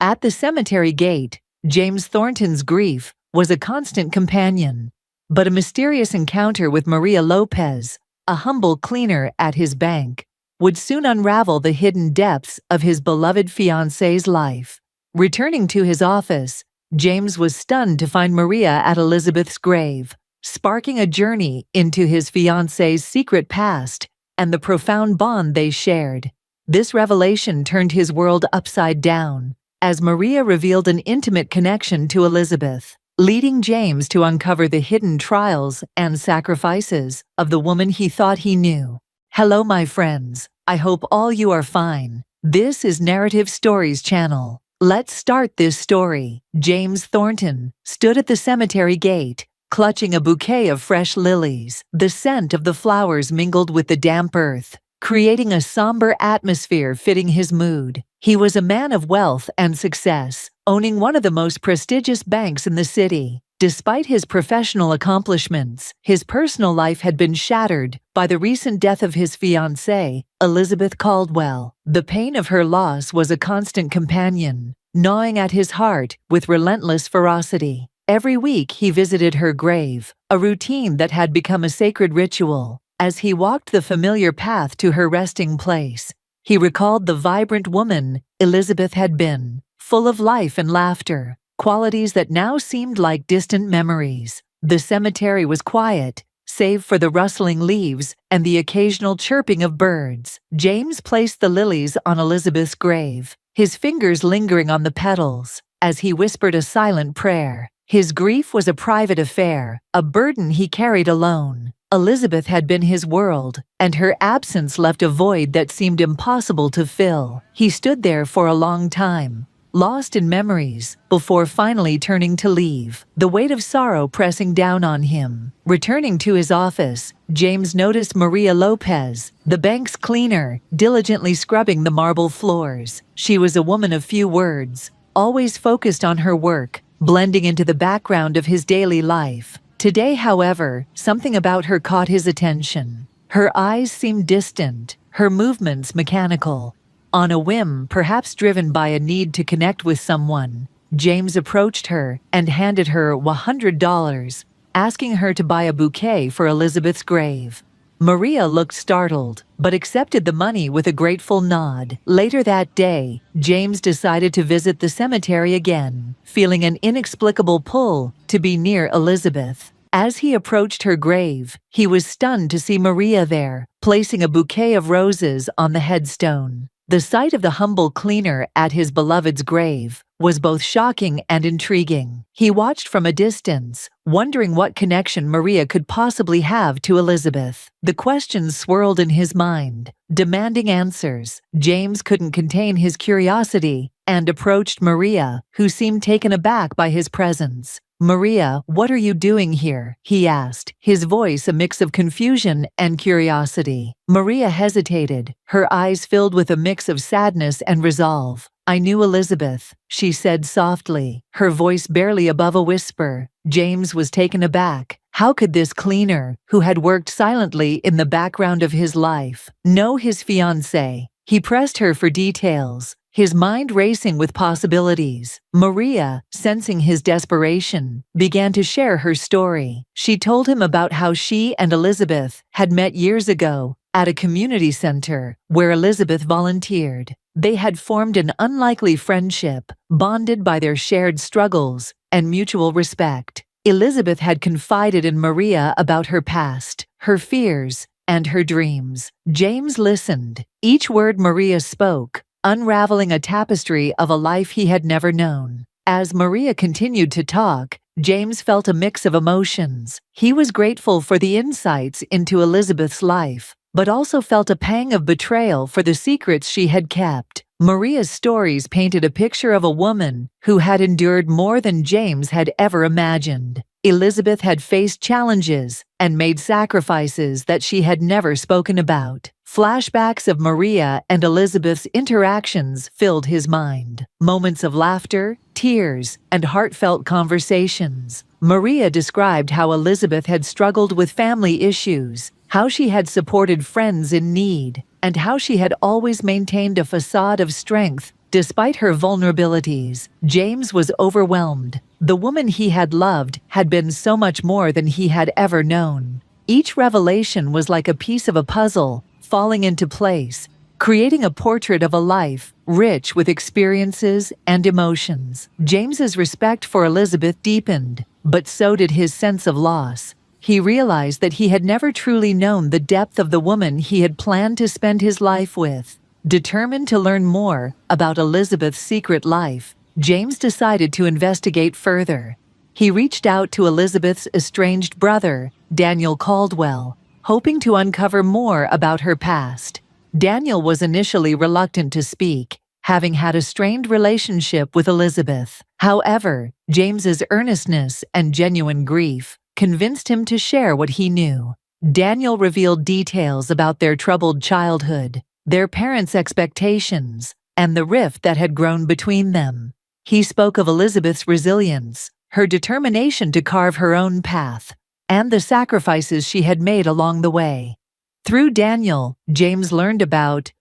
At the cemetery gate, James Thornton's grief was a constant companion. But a mysterious encounter with Maria Lopez, a humble cleaner at his bank, would soon unravel the hidden depths of his beloved fiancée's life. Returning to his office, James was stunned to find Maria at Elizabeth's grave, sparking a journey into his fiancée's secret past and the profound bond they shared. This revelation turned his world upside down, as Maria revealed an intimate connection to Elizabeth, leading James to uncover the hidden trials and sacrifices of the woman he thought he knew. Hello, my friends. I hope all you are fine. This is Narrative Stories channel. Let's start this story. James Thornton stood at the cemetery gate, clutching a bouquet of fresh lilies. The scent of the flowers mingled with the damp earth, creating a somber atmosphere fitting his mood. He was a man of wealth and success, owning one of the most prestigious banks in the city. Despite his professional accomplishments, his personal life had been shattered by the recent death of his fiancée, Elizabeth Caldwell. The pain of her loss was a constant companion, gnawing at his heart with relentless ferocity. Every week he visited her grave, a routine that had become a sacred ritual. As he walked the familiar path to her resting place, he recalled the vibrant woman Elizabeth had been, full of life and laughter, qualities that now seemed like distant memories. The cemetery was quiet, save for the rustling leaves and the occasional chirping of birds. James placed the lilies on Elizabeth's grave, his fingers lingering on the petals, as he whispered a silent prayer. His grief was a private affair, a burden he carried alone. Elizabeth had been his world, and her absence left a void that seemed impossible to fill. He stood there for a long time, lost in memories, before finally turning to leave, the weight of sorrow pressing down on him. Returning to his office, James noticed Maria Lopez, the bank's cleaner, diligently scrubbing the marble floors. She was a woman of few words, always focused on her work, blending into the background of his daily life. Today, however, something about her caught his attention. Her eyes seemed distant, her movements mechanical. On a whim, perhaps driven by a need to connect with someone, James approached her and handed her $100, asking her to buy a bouquet for Elizabeth's grave. Maria looked startled, but accepted the money with a grateful nod. Later that day, James decided to visit the cemetery again, feeling an inexplicable pull to be near Elizabeth. As he approached her grave, he was stunned to see Maria there, placing a bouquet of roses on the headstone. The sight of the humble cleaner at his beloved's grave was both shocking and intriguing. He watched from a distance, wondering what connection Maria could possibly have to Elizabeth. The questions swirled in his mind, demanding answers. James couldn't contain his curiosity and approached Maria, who seemed taken aback by his presence. "Maria, what are you doing here?" he asked, his voice a mix of confusion and curiosity. Maria hesitated, her eyes filled with a mix of sadness and resolve. "I knew Elizabeth," she said softly, her voice barely above a whisper. James was taken aback. How could this cleaner, who had worked silently in the background of his life, know his fiancée? He pressed her for details, his mind racing with possibilities. Maria, sensing his desperation, began to share her story. She told him about how she and Elizabeth had met years ago at a community center where Elizabeth volunteered. They had formed an unlikely friendship, bonded by their shared struggles and mutual respect. Elizabeth had confided in Maria about her past, her fears, and her dreams. James listened, each word Maria spoke, unraveling a tapestry of a life he had never known. As Maria continued to talk, James felt a mix of emotions. He was grateful for the insights into Elizabeth's life, but also felt a pang of betrayal for the secrets she had kept. Maria's stories painted a picture of a woman who had endured more than James had ever imagined. Elizabeth had faced challenges and made sacrifices that she had never spoken about. Flashbacks of Maria and Elizabeth's interactions filled his mind. Moments of laughter, tears, and heartfelt conversations. Maria described how Elizabeth had struggled with family issues, how she had supported friends in need, and how she had always maintained a facade of strength Despite her vulnerabilities, James was overwhelmed. The woman he had loved had been so much more than he had ever known. Each revelation was like a piece of a puzzle, falling into place, creating a portrait of a life rich with experiences and emotions. James's respect for Elizabeth deepened, but so did his sense of loss. He realized that he had never truly known the depth of the woman he had planned to spend his life with. Determined to learn more about Elizabeth's secret life, James decided to investigate further. He reached out to Elizabeth's estranged brother, Daniel Caldwell, hoping to uncover more about her past. Daniel was initially reluctant to speak, having had a strained relationship with Elizabeth. However, James's earnestness and genuine grief convinced him to share what he knew. Daniel revealed details about their troubled childhood, their parents' expectations, and the rift that had grown between them. He spoke of Elizabeth's resilience, her determination to carve her own path, and the sacrifices she had made along the way. Through Daniel, James learned about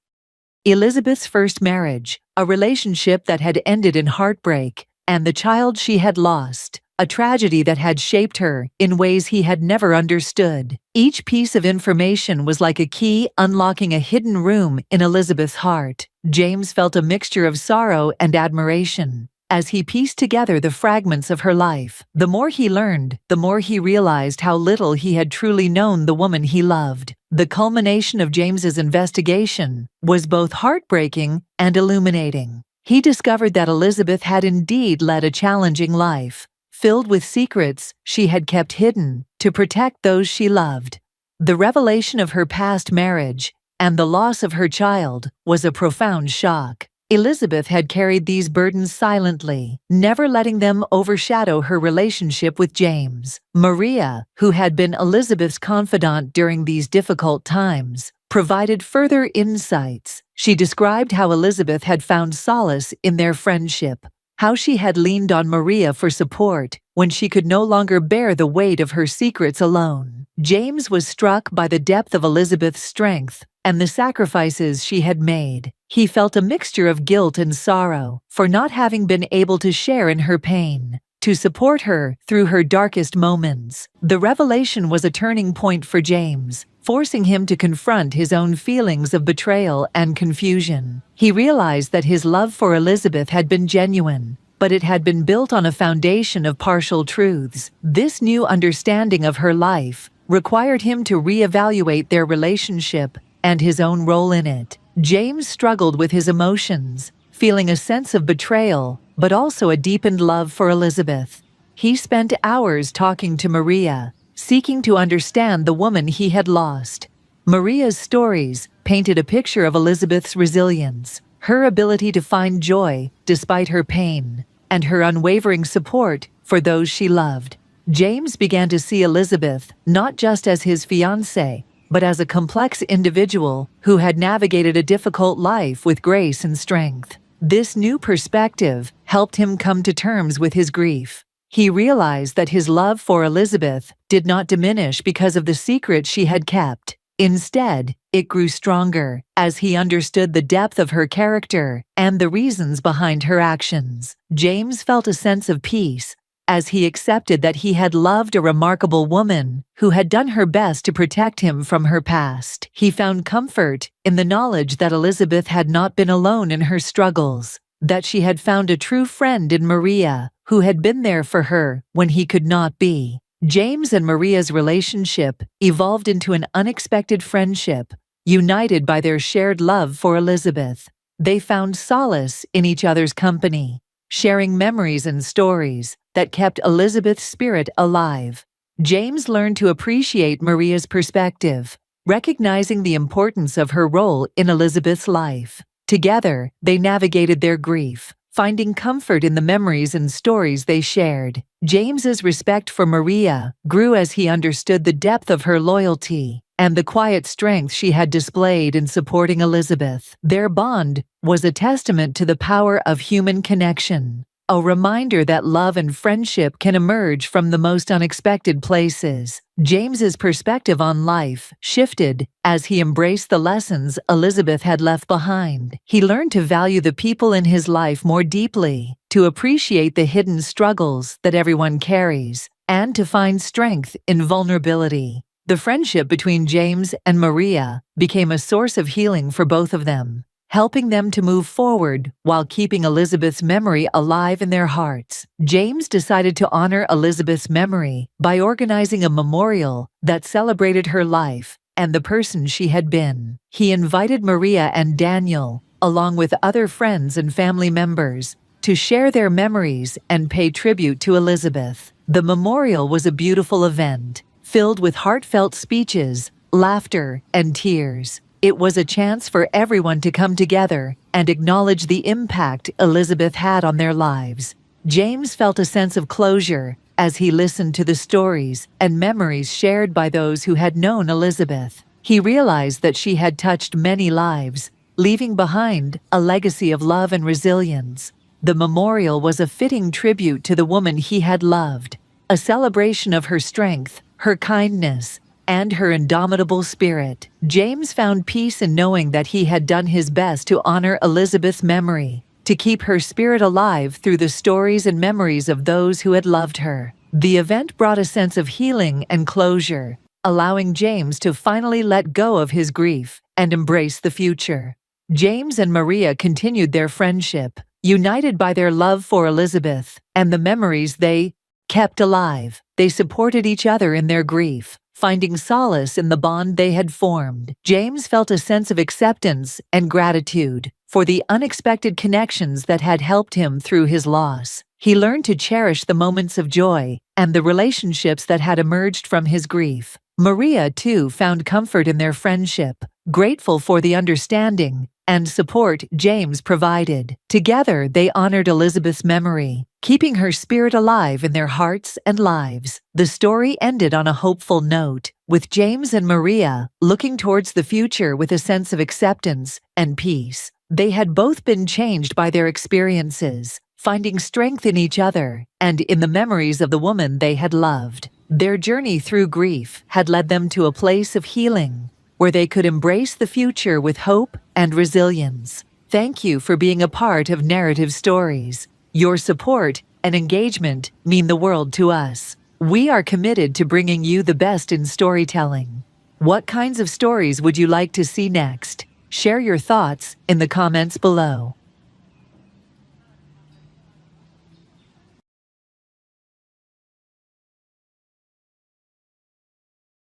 Elizabeth's first marriage, a relationship that had ended in heartbreak, and the child she had lost, a tragedy that had shaped her in ways he had never understood. Each piece of information was like a key unlocking a hidden room in Elizabeth's heart. James felt a mixture of sorrow and admiration as he pieced together the fragments of her life. The more he learned, the more he realized how little he had truly known the woman he loved. The culmination of James's investigation was both heartbreaking and illuminating. He discovered that Elizabeth had indeed led a challenging life, filled with secrets she had kept hidden to protect those she loved. The revelation of her past marriage and the loss of her child was a profound shock. Elizabeth had carried these burdens silently, never letting them overshadow her relationship with James. Maria, who had been Elizabeth's confidant during these difficult times, provided further insights. She described how Elizabeth had found solace in their friendship, how she had leaned on Maria for support when she could no longer bear the weight of her secrets alone. James was struck by the depth of Elizabeth's strength and the sacrifices she had made. He felt a mixture of guilt and sorrow for not having been able to share in her pain, to support her through her darkest moments. The revelation was a turning point for James, forcing him to confront his own feelings of betrayal and confusion. He realized that his love for Elizabeth had been genuine, but it had been built on a foundation of partial truths. This new understanding of her life required him to reevaluate their relationship and his own role in it. James struggled with his emotions, feeling a sense of betrayal, but also a deepened love for Elizabeth. He spent hours talking to Maria, seeking to understand the woman he had lost. Maria's stories painted a picture of Elizabeth's resilience, her ability to find joy despite her pain, and her unwavering support for those she loved. James began to see Elizabeth not just as his fiancée, but as a complex individual who had navigated a difficult life with grace and strength. This new perspective helped him come to terms with his grief. He realized that his love for Elizabeth did not diminish because of the secret she had kept. Instead, it grew stronger as he understood the depth of her character and the reasons behind her actions. James felt a sense of peace as he accepted that he had loved a remarkable woman who had done her best to protect him from her past. He found comfort in the knowledge that Elizabeth had not been alone in her struggles, that she had found a true friend in Maria who had been there for her when he could not be. James and Maria's relationship evolved into an unexpected friendship, united by their shared love for Elizabeth. They found solace in each other's company, sharing memories and stories that kept Elizabeth's spirit alive. James learned to appreciate Maria's perspective, recognizing the importance of her role in Elizabeth's life. Together, they navigated their grief, finding comfort in the memories and stories they shared. James's respect for Maria grew as he understood the depth of her loyalty and the quiet strength she had displayed in supporting Elizabeth. Their bond was a testament to the power of human connection, a reminder that love and friendship can emerge from the most unexpected places. James's perspective on life shifted as he embraced the lessons Elizabeth had left behind. He learned to value the people in his life more deeply, to appreciate the hidden struggles that everyone carries, and to find strength in vulnerability. The friendship between James and Maria became a source of healing for both of them, helping them to move forward while keeping Elizabeth's memory alive in their hearts. James decided to honor Elizabeth's memory by organizing a memorial that celebrated her life and the person she had been. He invited Maria and Daniel, along with other friends and family members, to share their memories and pay tribute to Elizabeth. The memorial was a beautiful event, filled with heartfelt speeches, laughter, and tears. It was a chance for everyone to come together and acknowledge the impact Elizabeth had on their lives. James felt a sense of closure as he listened to the stories and memories shared by those who had known Elizabeth. He realized that she had touched many lives, leaving behind a legacy of love and resilience. The memorial was a fitting tribute to the woman he had loved, a celebration of her strength, her kindness, and her indomitable spirit. James found peace in knowing that he had done his best to honor Elizabeth's memory, to keep her spirit alive through the stories and memories of those who had loved her. The event brought a sense of healing and closure, allowing James to finally let go of his grief and embrace the future. James and Maria continued their friendship, united by their love for Elizabeth and the memories they kept alive. They supported each other in their grief, finding solace in the bond they had formed. James felt a sense of acceptance and gratitude for the unexpected connections that had helped him through his loss. He learned to cherish the moments of joy and the relationships that had emerged from his grief. Maria, too, found comfort in their friendship, grateful for the understanding and support James provided. Together, they honored Elizabeth's memory, keeping her spirit alive in their hearts and lives. The story ended on a hopeful note, with James and Maria looking towards the future with a sense of acceptance and peace. They had both been changed by their experiences, finding strength in each other and in the memories of the woman they had loved. Their journey through grief had led them to a place of healing, where they could embrace the future with hope and resilience. Thank you for being a part of Narrative Stories. Your support and engagement mean the world to us. We are committed to bringing you the best in storytelling. What kinds of stories would you like to see next? Share your thoughts in the comments below.